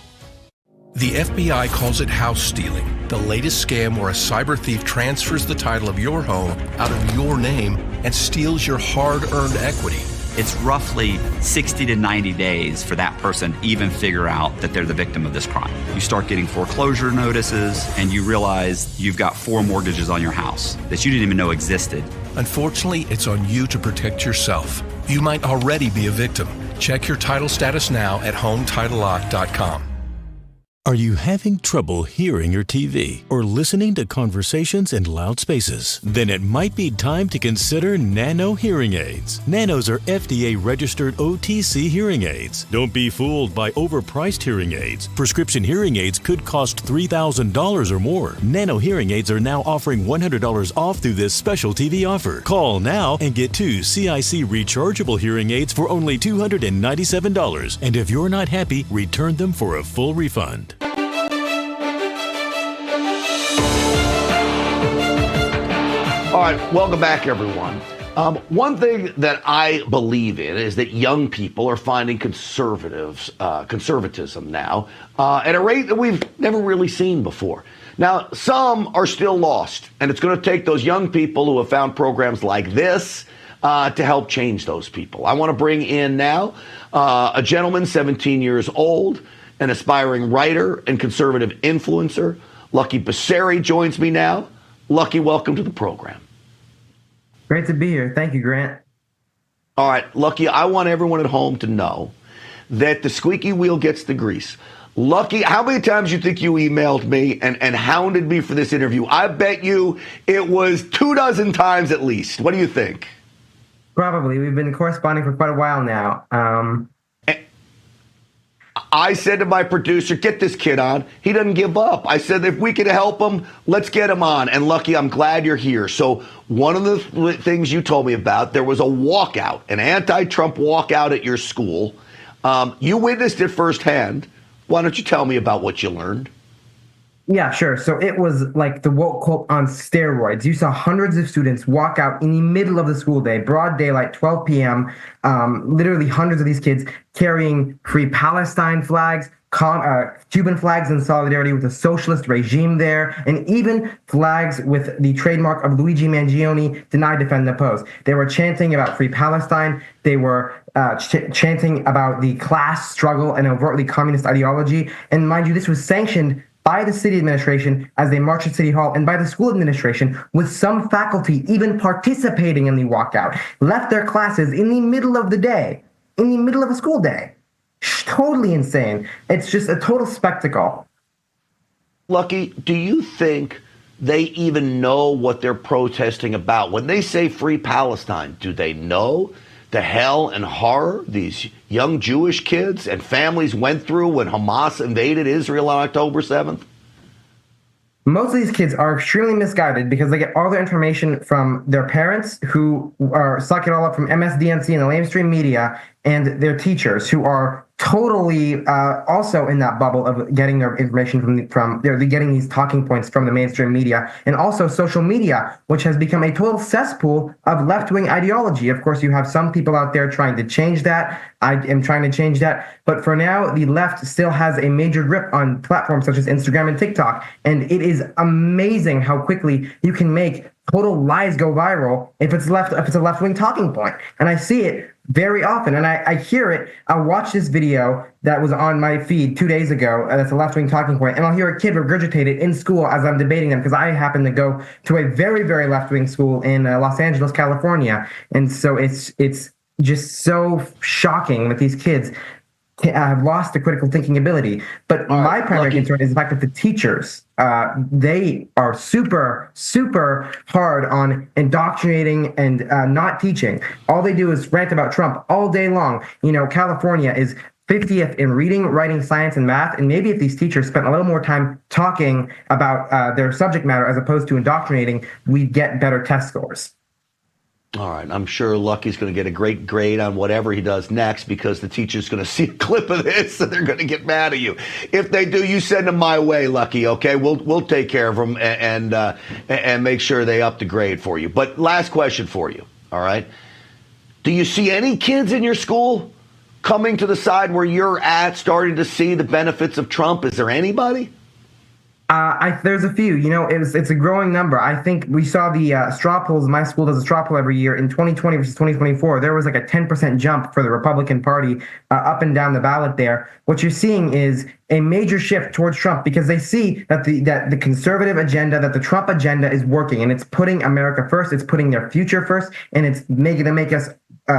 The FBI calls it house stealing, the latest scam where a cyber thief transfers the title of your home out of your name and steals your hard-earned equity.
It's roughly 60 to 90 days for that person to even figure out that they're the victim of this crime. You start getting foreclosure notices and you realize you've got 4 mortgages on your house that you didn't even know existed.
Unfortunately, it's on you to protect yourself. You might already be a victim. Check your title status now at HomeTitleLock.com.
Are you having trouble hearing your TV or listening to conversations in loud spaces? Then it might be time to consider Nano hearing aids. Nanos are FDA-registered OTC hearing aids. Don't be fooled by overpriced hearing aids. Prescription hearing aids could cost $3,000 or more. Nano hearing aids are now offering $100 off through this special TV offer. Call now and get 2 CIC rechargeable hearing aids for only $297. And if you're not happy, return them for a full refund.
All right, welcome back, everyone. One thing that I believe in is that young people are finding conservatism now at a rate that we've never really seen before. Now, some are still lost, and it's going to take those young people who have found programs like this to help change those people. I want to bring in now a gentleman, 17 years old, an aspiring writer and conservative influencer. Lucky Basseri joins me now. Lucky, welcome to the program.
Great to be here. Thank you, Grant.
All right, Lucky, I want everyone at home to know that the squeaky wheel gets the grease. Lucky, how many times you think you emailed me and hounded me for this interview? I bet you it was 24 times at least. What do you think?
Probably. We've been corresponding for quite a while now.
I said to my producer, get this kid on. He doesn't give up. I said, if we could help him, let's get him on. And Lucky, I'm glad you're here. So one of the things you told me about, there was a walkout, an anti-Trump walkout at your school. You witnessed it firsthand. Why don't you tell me about what you learned?
Yeah, sure. So it was like the woke cult on steroids. You saw hundreds of students walk out in the middle of the school day, broad daylight, 12 p.m., literally hundreds of these kids carrying Free Palestine flags, Cuban flags in solidarity with the socialist regime there, and even flags with the trademark of Luigi Mangione, deny, defend, oppose. They were chanting about Free Palestine. They were chanting about the class struggle and overtly communist ideology. And mind you, this was sanctioned by the city administration as they marched at City Hall, and by the school administration, with some faculty even participating in the walkout, left their classes in the middle of the day, in the middle of a school day. Totally insane. It's just a total spectacle.
Lucky, do you think they even know what they're protesting about? When they say Free Palestine, do they know the hell and horror these young Jewish kids and families went through when Hamas invaded Israel on October 7th?
Most of these kids are extremely misguided because they get all their information from their parents, who are suck it all up from MSDNC and the mainstream media, and their teachers, who are totally also in that bubble of getting their information from they're getting these talking points from the mainstream media, and also social media, which has become a total cesspool of left-wing ideology. Of course, you have some people out there trying to change that. I am trying to change that. But for now, the left still has a major grip on platforms such as Instagram and TikTok. And it is amazing how quickly you can make total lies go viral if it's a left-wing talking point. And I see it very often, and I hear it. I'll watch this video that was on my feed 2 days ago that's a left-wing talking point, and I'll hear a kid regurgitate it in school as I'm debating them, because I happen to go to a very, very left-wing school in Los Angeles, California. And so it's just so shocking that these kids have lost the critical thinking ability. But my primary concern is the fact that the teachers, they are super, super hard on indoctrinating and not teaching. All they do is rant about Trump all day long. You know, California is 50th in reading, writing, science, and math. And maybe if these teachers spent a little more time talking about their subject matter as opposed to indoctrinating, we'd get better test scores.
All right, I'm sure Lucky's going to get a great grade on whatever he does next, because the teacher's going to see a clip of this and they're going to get mad at you. If they do, you send them my way, Lucky. Okay, we'll take care of them and make sure they up the grade for you. But last question for you. All right, do you see any kids in your school coming to the side where you're at, starting to see the benefits of Trump? Is there anybody?
There's a few. You know, it's a growing number. I think we saw the straw polls. My school does a straw poll every year. In 2020 versus 2024, there was like a 10% jump for the Republican Party up and down the ballot there. What you're seeing is a major shift towards Trump, because they see that the conservative agenda, that the Trump agenda is working, and it's putting America first. It's putting their future first, and it's making them make us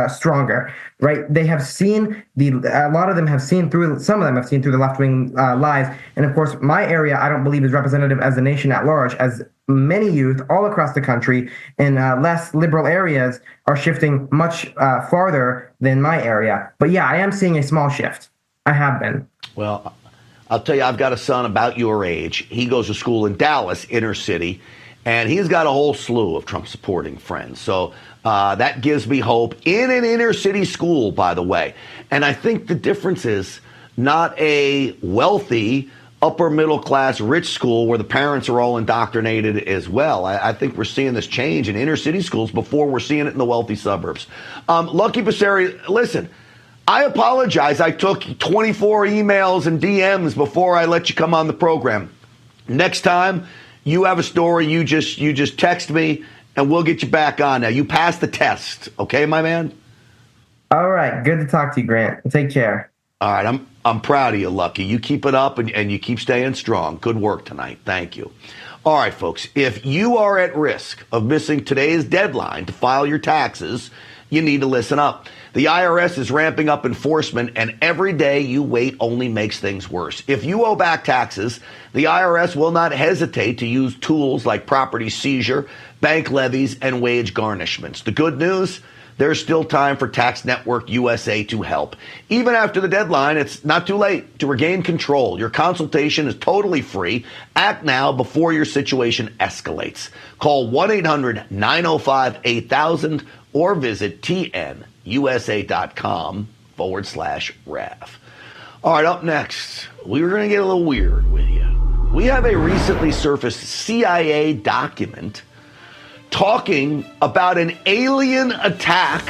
stronger, right? They have seen a lot of them have seen through, some of them have seen through the left-wing lies. And of course, my area, I don't believe is representative as the nation at large, as many youth all across the country in less liberal areas are shifting much farther than my area. But yeah, I am seeing a small shift. I have been.
Well, I'll tell you, I've got a son about your age. He goes to school in Dallas, inner city, and he's got a whole slew of Trump-supporting friends. So that gives me hope in an inner city school, by the way. And I think the difference is not a wealthy, upper middle class, rich school where the parents are all indoctrinated as well. I think we're seeing this change in inner city schools before we're seeing it in the wealthy suburbs. Lucky Passeri, listen, I apologize. I took 24 emails and DMs before I let you come on the program. Next time you have a story, you just text me and we'll get you back on. Now, you passed the test. Okay, my man?
All right. Good to talk to you, Grant. Take care.
All right. I'm proud of you, Lucky. You keep it up and you keep staying strong. Good work tonight. Thank you. All right, folks. If you are at risk of missing today's deadline to file your taxes, you need to listen up. The IRS is ramping up enforcement, and every day you wait only makes things worse. If you owe back taxes, the IRS will not hesitate to use tools like property seizure, bank levies, and wage garnishments. The good news? There's still time for Tax Network USA to help. Even after the deadline, it's not too late to regain control. Your consultation is totally free. Act now before your situation escalates. Call 1-800-905-8000 or visit tnusa.com/RAF. All right, up next, we're going to get a little weird with you. We have a recently surfaced CIA document talking about an alien attack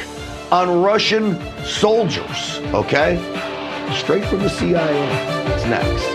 on Russian soldiers, okay? Straight from the CIA. It's next.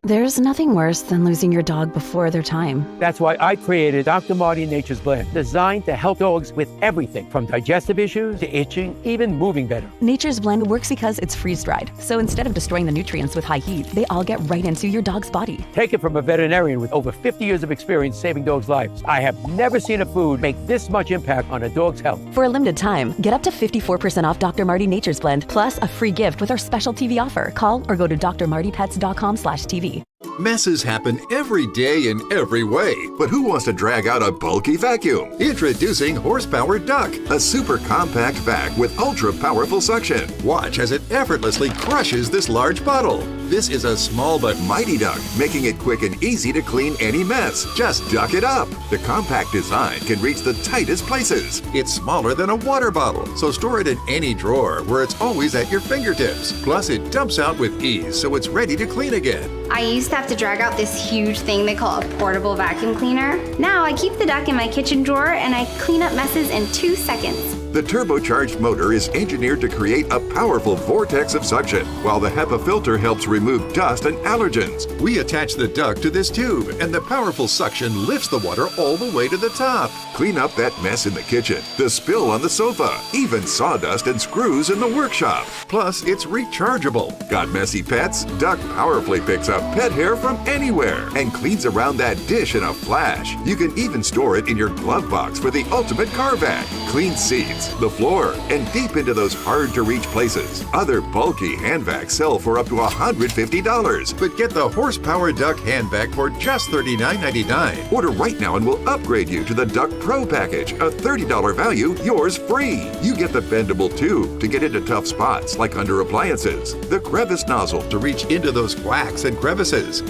There's nothing worse than losing your dog before their time.
That's why I created Dr. Marty Nature's Blend, designed to help dogs with everything from digestive issues to itching, even moving better.
Nature's Blend works because it's freeze-dried. So instead of destroying the nutrients with high heat, they all get right into your dog's body.
Take it from a veterinarian with over 50 years of experience saving dogs' lives. I have never seen a food make this much impact on a dog's health.
For a limited time, get up to 54% off Dr. Marty Nature's Blend, plus a free gift with our special TV offer. Call or go to drmartypets.com/TV.
Messes happen every day in every way, but who wants to drag out a bulky vacuum? Introducing Horsepower Duck, a super compact vac with ultra-powerful suction. Watch as it effortlessly crushes this large bottle. This is a small but mighty duck, making it quick and easy to clean any mess. Just duck it up. The compact design can reach the tightest places. It's smaller than a water bottle, so store it in any drawer where it's always at your fingertips. Plus, it dumps out with ease, so it's ready to clean again.
I used to have to drag out this huge thing they call a portable vacuum cleaner. Now I keep the duck in my kitchen drawer and I clean up messes in 2 seconds.
The turbocharged motor is engineered to create a powerful vortex of suction, while the HEPA filter helps remove dust and allergens. We attach the duck to this tube, and the powerful suction lifts the water all the way to the top. Clean up that mess in the kitchen, the spill on the sofa, even sawdust and screws in the workshop. Plus, it's rechargeable. Got messy pets? Duck powerfully picks up pet hair from anywhere and cleans around that dish in a flash. You can even store it in your glove box for the ultimate car vac. Clean seats, the floor, and deep into those hard-to-reach places. Other bulky hand vacs sell for up to $150, but get the Horsepower Duck hand vac for just $39.99. Order right now and we'll upgrade you to the Duck Pro package, a $30 value, yours free. You get the bendable tube to get into tough spots like under appliances, the crevice nozzle to reach into those cracks and crevices,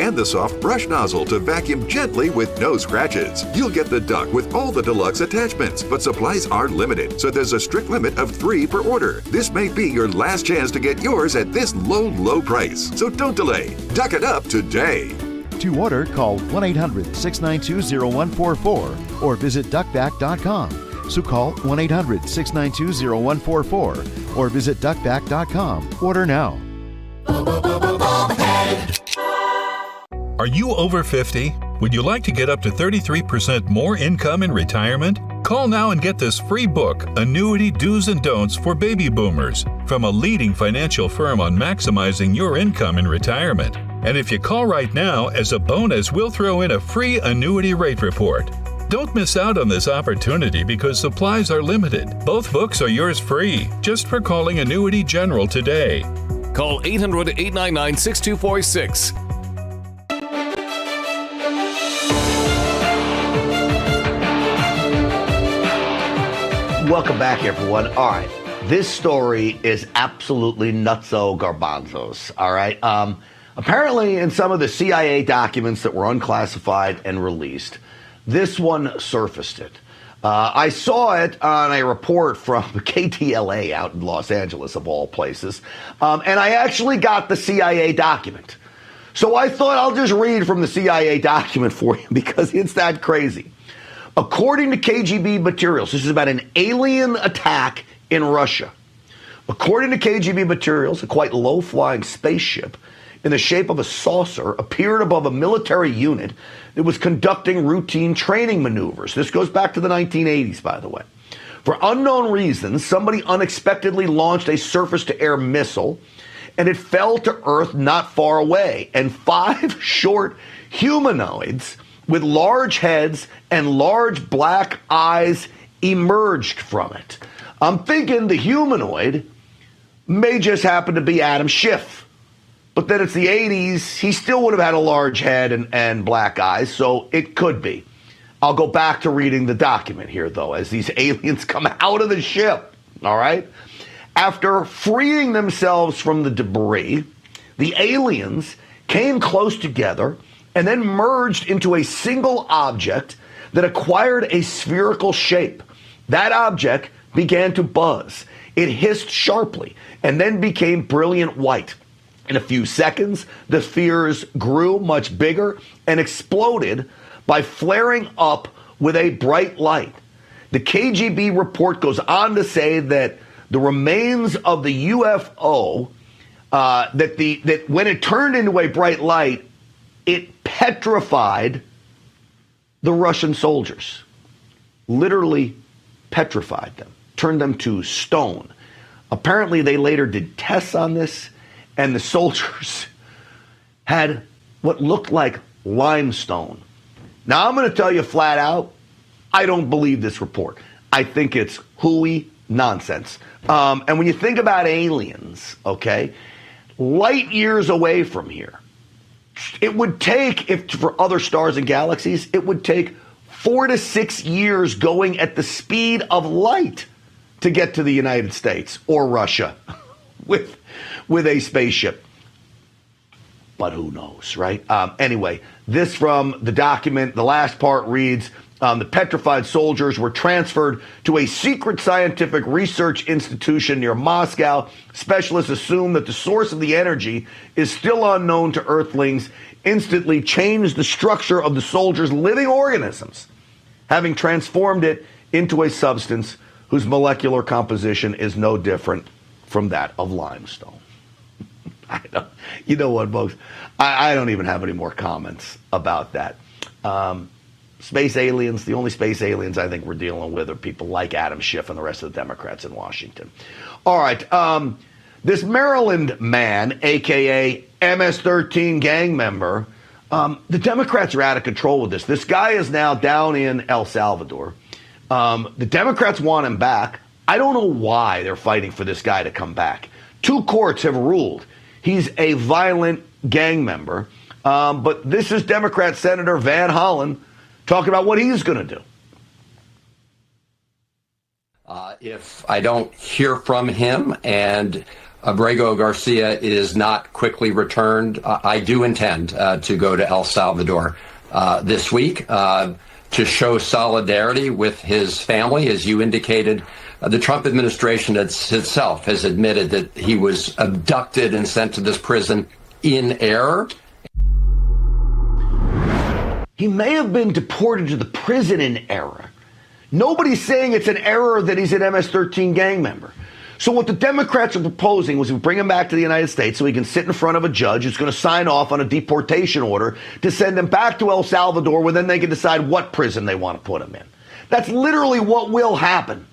and the soft brush nozzle to vacuum gently with no scratches. You'll get the Duck with all the deluxe attachments, but supplies are limited, so there's a strict limit of 3 per order. This may be your last chance to get yours at this low price. So don't delay. Duck it up today.
To order, call 1-800-692-0144 or visit duckvac.com. So call 1-800-692-0144 or visit duckvac.com. Order now.
Are you over 50? Would you like to get up to 33% more income in retirement? Call now and get this free book, Annuity Do's and Don'ts for Baby Boomers, from a leading financial firm on maximizing your income in retirement. And if you call right now, as a bonus, we'll throw in a free annuity rate report. Don't miss out on this opportunity because supplies are limited. Both books are yours free, just for calling Annuity General today.
Call 800-899-6246.
Welcome back, everyone. All right. This story is absolutely nutso garbanzos. All right. Apparently, in some of the CIA documents that were unclassified and released, this one surfaced it. I saw it on a report from KTLA out in Los Angeles, of all places. And I actually got the CIA document. So I thought I'll just read from the CIA document for you because it's that crazy. According to KGB materials, this is about an alien attack in Russia. According to KGB materials, a quite low-flying spaceship in the shape of a saucer appeared above a military unit that was conducting routine training maneuvers. This goes back to the 1980s, by the way. For unknown reasons, somebody unexpectedly launched a surface-to-air missile, and it fell to Earth not far away. And 5 short humanoids with large heads and large black eyes emerged from it. I'm thinking the humanoid may just happen to be Adam Schiff. But then it's the 80s. He still would have had a large head and black eyes, so it could be. I'll go back to reading the document here, though, as these aliens come out of the ship, all right? After freeing themselves from the debris, the aliens came close together and then merged into a single object that acquired a spherical shape. That object began to buzz. It hissed sharply and then became brilliant white. In a few seconds, the spheres grew much bigger and exploded by flaring up with a bright light. The KGB report goes on to say that the remains of the UFO, that when it turned into a bright light, it petrified the Russian soldiers. Literally petrified them, turned them to stone. Apparently, they later did tests on this, and the soldiers had what looked like limestone. Now, I'm going to tell you flat out, I don't believe this report. I think it's hooey nonsense. And when you think about aliens, okay, light years away from here, It would take, if for other stars and galaxies, it would take 4 to 6 years going at the speed of light to get to the United States or Russia with a spaceship. But who knows, right? Anyway, this from the document, the last part reads, the petrified soldiers were transferred to a secret scientific research institution near Moscow. Specialists assume that the source of the energy is still unknown to Earthlings, instantly changed the structure of the soldiers' living organisms, having transformed it into a substance whose molecular composition is no different from that of limestone. You know what, folks? I don't even have any more comments about that. Space aliens, the only space aliens I think we're dealing with are people like Adam Schiff and the rest of the Democrats in Washington. All right. This Maryland man, a.k.a. MS-13 gang member, the Democrats are out of control with this. This guy is now down in El Salvador. The Democrats want him back. I don't know why they're fighting for this guy to come back. 2 courts have ruled he's a violent gang member. But this is Democrat Senator Van Hollen talking about what he's going to do.
If I don't hear from him and Abrego Garcia is not quickly returned, I do intend to go to El Salvador this week to show solidarity with his family. As you indicated, the Trump administration itself has admitted that he was abducted and sent to this prison in error.
He may have been deported to the prison in error. Nobody's saying it's an error that he's an MS-13 gang member. So what the Democrats are proposing was we bring him back to the United States so he can sit in front of a judge who's going to sign off on a deportation order to send him back to El Salvador, where then they can decide what prison they want to put him in. That's literally what will happen.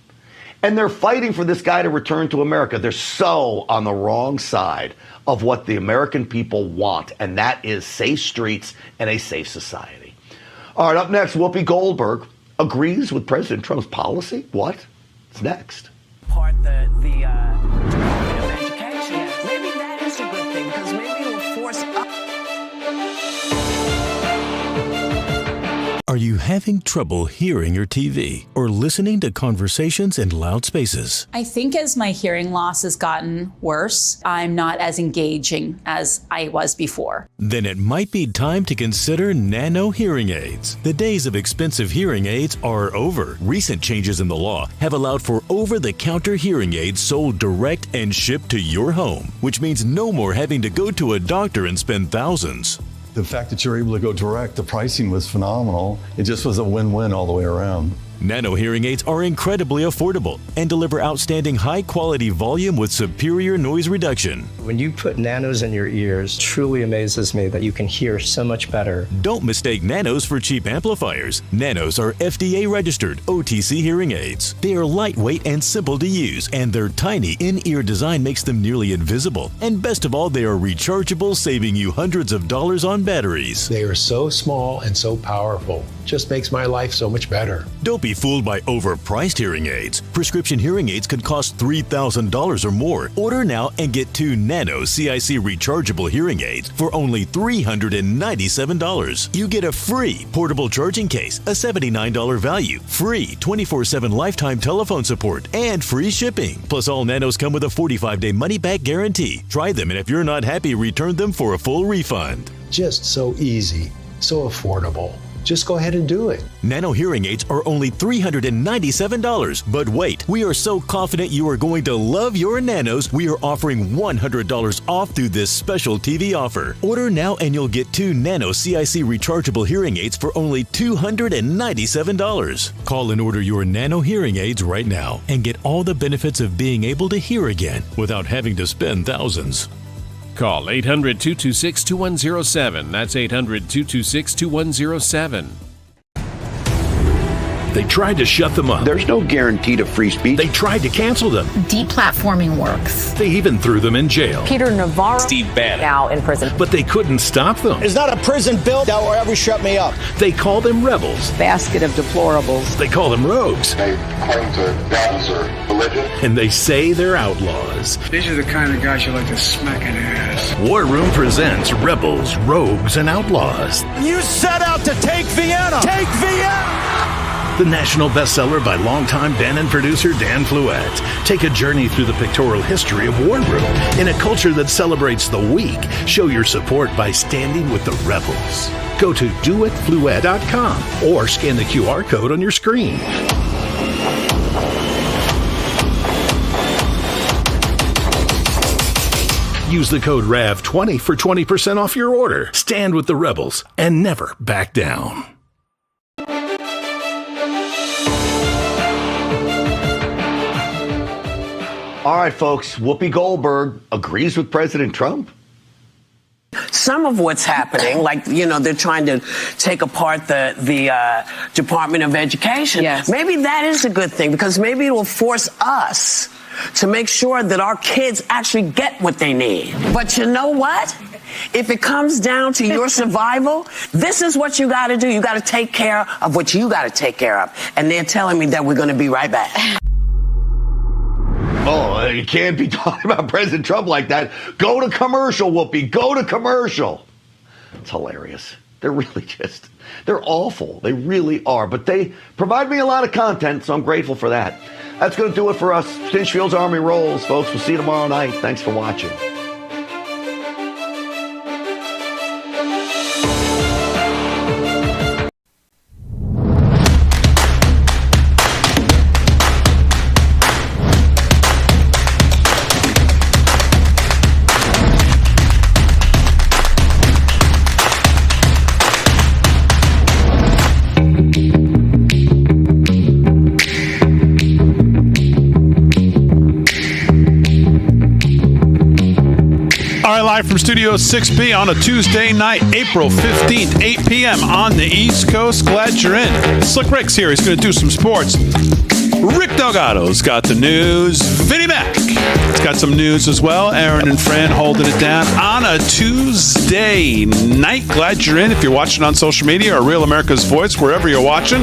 And they're fighting for this guy to return to America. They're so on the wrong side of what the American people want, and that is safe streets and a safe society. All right, up next, Whoopi Goldberg agrees with President Trump's policy. What? It's next.
The Department of Education. Maybe that is a good thing, because maybe it will force up.
Are you having trouble hearing your TV or listening to conversations in loud spaces?
I think as my hearing loss has gotten worse, I'm not as engaging as I was before.
Then it might be time to consider nano hearing aids. The days of expensive hearing aids are over. Recent changes in the law have allowed for over-the-counter hearing aids sold direct and shipped to your home, which means no more having to go to a doctor and spend thousands.
The fact that you're able to go direct, the pricing was phenomenal. It just was a win-win all the way around.
Nano hearing aids are incredibly affordable and deliver outstanding high-quality volume with superior noise reduction.
When you put nanos in your ears, it truly amazes me that you can hear so much better.
Don't mistake nanos for cheap amplifiers. Nanos are FDA-registered OTC hearing aids. They are lightweight and simple to use, and their tiny in-ear design makes them nearly invisible. And best of all, they are rechargeable, saving you hundreds of dollars on batteries.
They are so small and so powerful. Just makes my life so much better.
Don't be fooled by overpriced hearing aids. Prescription hearing aids could cost $3,000 or more. Order now and get 2 Nano CIC rechargeable hearing aids for only $397. You get a free portable charging case, a $79 value, free 24/7 lifetime telephone support, and free shipping. Plus, all Nanos come with a 45-day money-back guarantee. Try them, and if you're not happy, return them for a full refund.
Just so easy, so affordable. Just go ahead and do it.
Nano hearing aids are only $397. But wait, we are so confident you are going to love your Nanos, we are offering $100 off through this special TV offer. Order now and you'll get 2 Nano CIC rechargeable hearing aids for only $297. Call and order your Nano hearing aids right now and get all the benefits of being able to hear again without having to spend thousands.
Call 800-226-2107. That's 800-226-2107.
They tried to shut them up.
There's no guarantee to free speech.
They tried to cancel them.
Deplatforming works.
They even threw them in jail.
Peter Navarro,
Steve Bannon,
now in prison.
But they couldn't stop them.
It's not a prison bill that will ever shut me up.
They call them rebels.
Basket of deplorables.
They call them rogues.
They claim to values or religion.
And they say they're outlaws.
These are the kind of guys you like to smack in the ass.
War Room presents Rebels, Rogues, and Outlaws.
You set out to take Vienna. Take Vienna!
The national bestseller by longtime Bannon producer Dan Fluette. Take a journey through the pictorial history of War Room in a culture that celebrates the weak. Show your support by standing with the rebels. Go to doitfluette.com or scan the QR code on your screen. Use the code RAV20 for 20% off your order. Stand with the rebels and never back down.
All right, folks. Whoopi Goldberg agrees with President Trump.
Some of what's happening, like, they're trying to take apart the Department of Education.
Yes.
Maybe that is a good thing, because maybe it will force us to make sure that our kids actually get what they need. But you know what? If it comes down to your survival, this is what you got to do. You got to take care of what you got to take care of. And they're telling me that we're going to be right back.
Oh, you can't be talking about President Trump like that. Go to commercial, Whoopi. Go to commercial. It's hilarious. They're really they're awful. They really are. But they provide me a lot of content, so I'm grateful for that. That's going to do it for us. Stinchfield's Army rolls, folks. We'll see you tomorrow night. Thanks for watching.
Live from Studio 6B on a Tuesday night, April 15th, 8 p.m. on the East Coast. Glad you're in. Slick Rick's here. He's going to do some sports. Rick Delgado's got the news. Vinny Mac has got some news as well. Aaron and Fran holding it down on a Tuesday night. Glad you're in. If you're watching on social media or Real America's Voice, wherever you're watching,